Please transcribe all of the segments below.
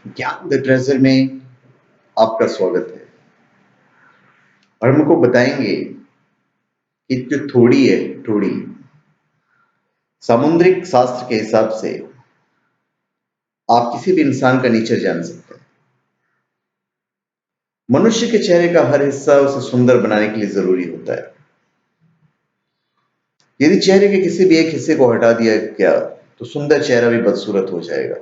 ज्ञान the treasure में आपका स्वागत है। और हम आपको बताएंगे कि जो थोड़ी है, थोड़ी सामुद्रिक शास्त्र के हिसाब से आप किसी भी इंसान का नेचर जान सकते हैं। मनुष्य के चेहरे का हर हिस्सा उसे सुंदर बनाने के लिए जरूरी होता है। यदि चेहरे के किसी भी एक हिस्से को हटा दिया गया तो सुंदर चेहरा भी बदसूरत हो जाएगा।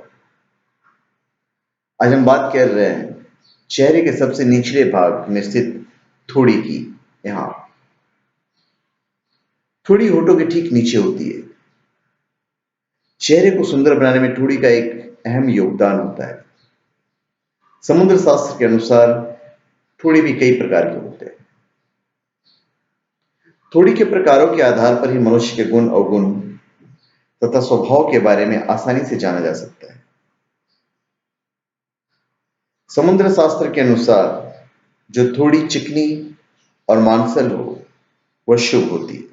आज हम बात कर रहे हैं चेहरे के सबसे निचले भाग में स्थित थोड़ी की। यहाँ थोड़ी होठों के ठीक नीचे होती है। चेहरे को सुंदर बनाने में ठोड़ी का एक अहम योगदान होता है। समुद्र शास्त्र के अनुसार ठोड़ी भी कई प्रकार के होते हैं। ठोड़ी के प्रकारों के आधार पर ही मनुष्य के गुण अवगुण तथा स्वभाव के बारे में आसानी से जाना जा सकता है। समुद्र शास्त्र के अनुसार जो थोड़ी चिकनी और मांसल हो वह शुभ होती है।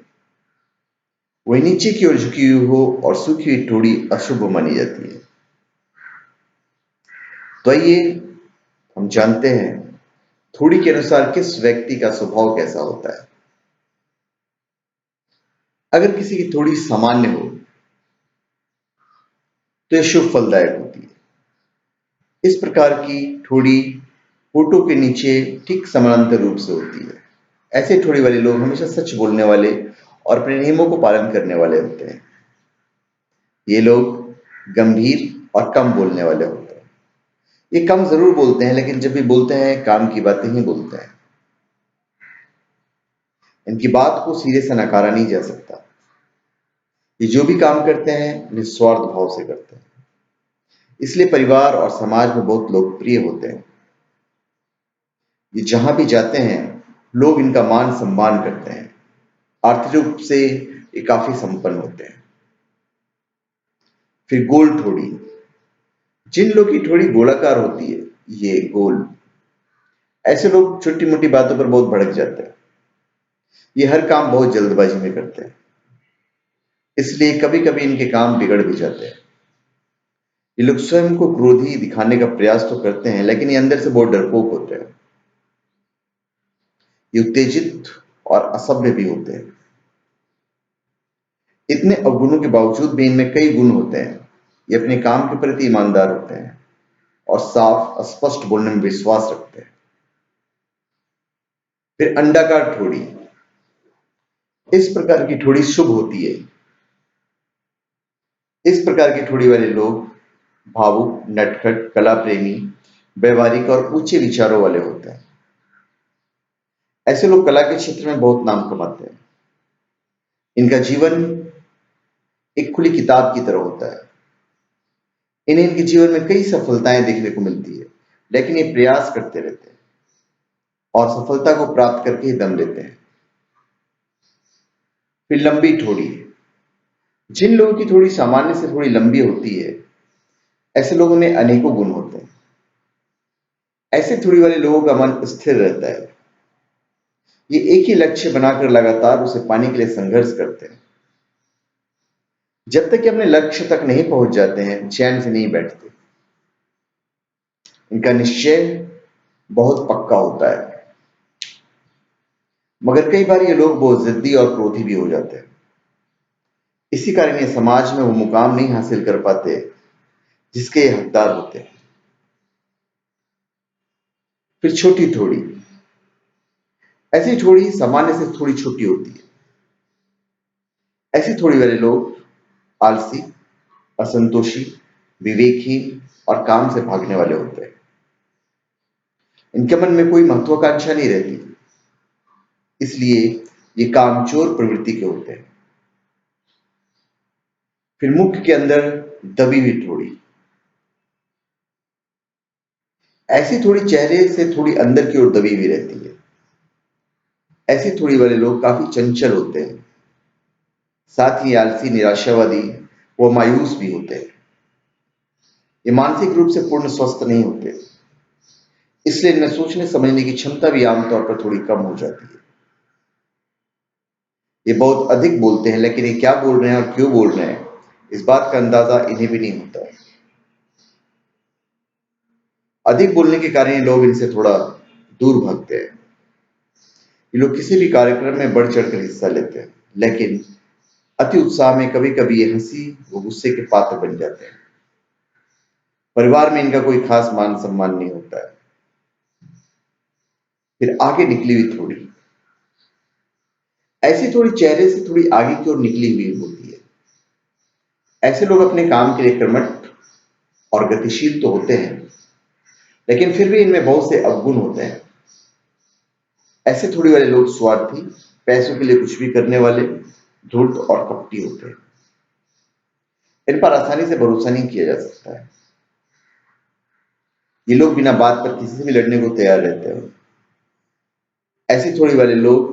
वही नीचे की ओर झुकी हुई हो और सूखी हुई ठोड़ी अशुभ मानी जाती है। तो आइए हम जानते हैं थोड़ी के अनुसार किस व्यक्ति का स्वभाव कैसा होता है। अगर किसी की थोड़ी सामान्य हो तो यह शुभ फलदायक होती है। इस प्रकार की ठोड़ी होठों के नीचे ठीक समानांतर रूप से होती है। ऐसे ठोड़ी वाले लोग हमेशा सच बोलने वाले और अपने नियमों को पालन करने वाले होते हैं। ये लोग गंभीर और कम बोलने वाले होते हैं। ये कम जरूर बोलते हैं, लेकिन जब भी बोलते हैं काम की बातें ही बोलते हैं। इनकी बात को सिरे से नकारा नहीं जा सकता। ये जो भी काम करते हैं निस्वार्थ भाव से करते हैं, इसलिए परिवार और समाज में बहुत लोकप्रिय होते हैं। ये जहां भी जाते हैं लोग इनका मान सम्मान करते हैं। आर्थिक रूप से ये काफी संपन्न होते हैं। फिर गोल ठोड़ी। जिन लोग की ठोड़ी गोलाकार होती है, ये गोल, ऐसे लोग छोटी मोटी बातों पर बहुत भड़क जाते हैं। ये हर काम बहुत जल्दबाजी में करते हैं, इसलिए कभी कभी इनके काम बिगड़ भी जाते हैं। ये लोग स्वयं को क्रोधी दिखाने का प्रयास तो करते हैं, लेकिन ये अंदर से बहुत डरपोक होते हैं। ये उत्तेजित और असभ्य भी होते हैं। इतने अवगुणों के बावजूद भी इनमें कई गुण होते हैं। ये अपने काम के प्रति ईमानदार होते हैं और साफ स्पष्ट बोलने में विश्वास रखते हैं। फिर अंडाकार ठोड़ी। इस प्रकार की ठोड़ी शुभ होती है। इस प्रकार की ठोड़ी वाले लोग भावुक, नटखट, कला प्रेमी, व्यवहारिक और ऊंचे विचारों वाले होते हैं। ऐसे लोग कला के क्षेत्र में बहुत नाम कमाते हैं। इनका जीवन एक खुली किताब की तरह होता है। इन्हें इनके जीवन में कई सफलताएं देखने को मिलती है, लेकिन ये प्रयास करते रहते हैं और सफलता को प्राप्त करके ही दम लेते हैं। फिर लंबी ठोड़ी। जिन लोगों की थोड़ी सामान्य से थोड़ी लंबी होती है, ऐसे लोगों में अनेकों गुण होते हैं। ऐसे थोड़ी वाले लोगों का मन स्थिर रहता है। ये एक ही लक्ष्य बनाकर लगातार उसे पाने के लिए संघर्ष करते हैं। जब तक कि अपने लक्ष्य तक नहीं पहुंच जाते हैं चैन से नहीं बैठते। इनका निश्चय बहुत पक्का होता है, मगर कई बार ये लोग बहुत जिद्दी और क्रोधी भी हो जाते हैं। इसी कारण ये समाज में वो मुकाम नहीं हासिल कर पाते जिसके ये हकदार होते हैं। फिर छोटी थोड़ी। ऐसी थोड़ी सामान्य से थोड़ी छोटी होती है। ऐसी थोड़ी वाले लोग आलसी, असंतोषी, विवेकहीन और काम से भागने वाले होते हैं। इनके मन में कोई महत्वाकांक्षा नहीं रहती, इसलिए ये कामचोर प्रवृत्ति के होते हैं। फिर मुख के अंदर दबी हुई थोड़ी। ऐसी थोड़ी चेहरे से थोड़ी अंदर की ओर दबी हुई रहती है। ऐसी थोड़ी वाले लोग काफी चंचल होते हैं, साथ ही आलसी, निराशावादी व मायूस भी होते हैं। ये मानसिक रूप से पूर्ण स्वस्थ नहीं होते, इसलिए इनमें सोचने समझने की क्षमता भी आमतौर पर थोड़ी कम हो जाती है। ये बहुत अधिक बोलते हैं, लेकिन ये क्या बोल रहे हैं और क्यों बोल रहे हैं इस बात का अंदाजा इन्हें भी नहीं होता है। अधिक बोलने के कारण ये लोग इनसे थोड़ा दूर भागते हैं। ये लोग किसी भी कार्यक्रम में बढ़ चढ़कर हिस्सा लेते हैं, लेकिन अति उत्साह में कभी कभी ये हंसी व गुस्से के पात्र बन जाते हैं। परिवार में इनका कोई खास मान सम्मान नहीं होता है। फिर आगे निकली हुई थोड़ी, ऐसी थोड़ी चेहरे से थोड़ी आगे की ओर निकली हुई होती है। ऐसे लोग अपने काम के लिए कर्मठ और गतिशील तो होते हैं, लेकिन फिर भी इनमें बहुत से अवगुण होते हैं। ऐसे थोड़ी वाले लोग स्वार्थी, पैसों के लिए कुछ भी करने वाले, धूर्त और कपटी होते हैं। इन पर आसानी से भरोसा नहीं किया जा सकता है। ये लोग बिना बात पर किसी से भी लड़ने को तैयार रहते हैं। ऐसे थोड़ी वाले लोग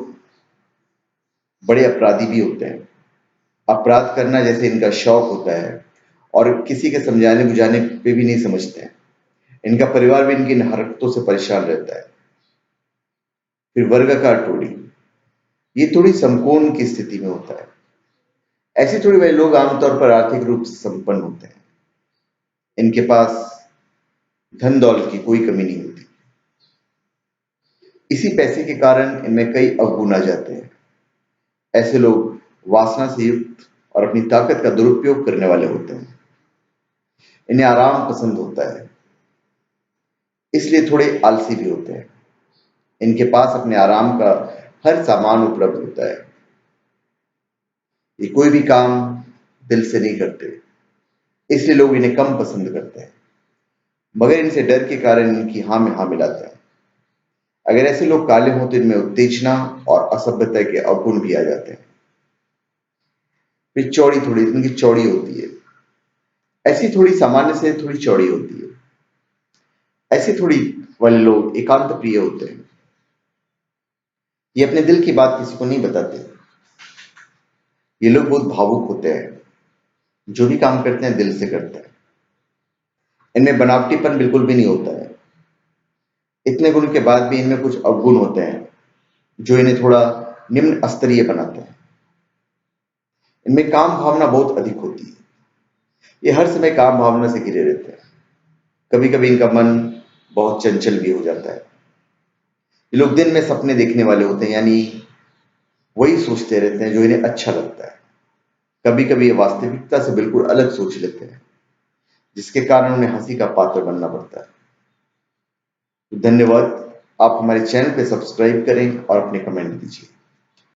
बड़े अपराधी भी होते हैं। अपराध करना जैसे इनका शौक होता है और किसी के समझाने बुझाने पे भी नहीं समझते हैं। इनका परिवार भी इनकी इन हरकतों से परेशान रहता है। फिर वर्गाकार टोली, ये थोड़ी समकोण की स्थिति में होता है। ऐसे थोड़ी वाले लोग आमतौर पर आर्थिक रूप से संपन्न होते हैं। इनके पास धन दौलत की कोई कमी नहीं होती। इसी पैसे के कारण इनमें कई अवगुण आ जाते हैं। ऐसे लोग वासना से युक्त और अपनी ताकत का दुरुपयोग करने वाले होते हैं। इन्हें आराम पसंद होता है, इसलिए थोड़े आलसी भी होते हैं। इनके पास अपने आराम का हर सामान उपलब्ध होता है। ये कोई भी काम दिल से नहीं करते, इसलिए लोग इन्हें कम पसंद करते हैं, मगर इनसे डर के कारण इनकी हाँ में हाँ मिलाते हैं। अगर ऐसे लोग काले हों तो इनमें उत्तेजना और असभ्यता के अवगुण भी आ जाते हैं। फिर चौड़ी थोड़ी, इनकी चौड़ी होती है। ऐसी थोड़ी सामान्य से थोड़ी चौड़ी होती है। ऐसे थोड़ी वाले लोग एकांत प्रिय होते हैं। ये अपने दिल की बात किसी को नहीं बताते। ये लोग बहुत भावुक होते हैं। जो भी काम करते हैं दिल से करते हैं। इनमें बनावटीपन बिल्कुल भी नहीं होता है। इतने गुण के बाद भी इनमें कुछ अवगुण होते हैं जो इन्हें थोड़ा निम्न स्तरीय बनाते हैं। इनमें काम भावना बहुत अधिक होती है। ये हर समय काम भावना से घिरे रहते हैं। कभी कभी इनका मन बहुत चंचल भी हो जाता है। ये लोग दिन में सपने देखने वाले होते हैं, यानी वही सोचते रहते हैं जो इन्हें अच्छा लगता है। कभी कभी ये वास्तविकता से बिल्कुल अलग सोच लेते हैं, जिसके कारण उन्हें हंसी का पात्र बनना पड़ता है। तो धन्यवाद। आप हमारे चैनल पे सब्सक्राइब करें और अपने कमेंट दीजिए।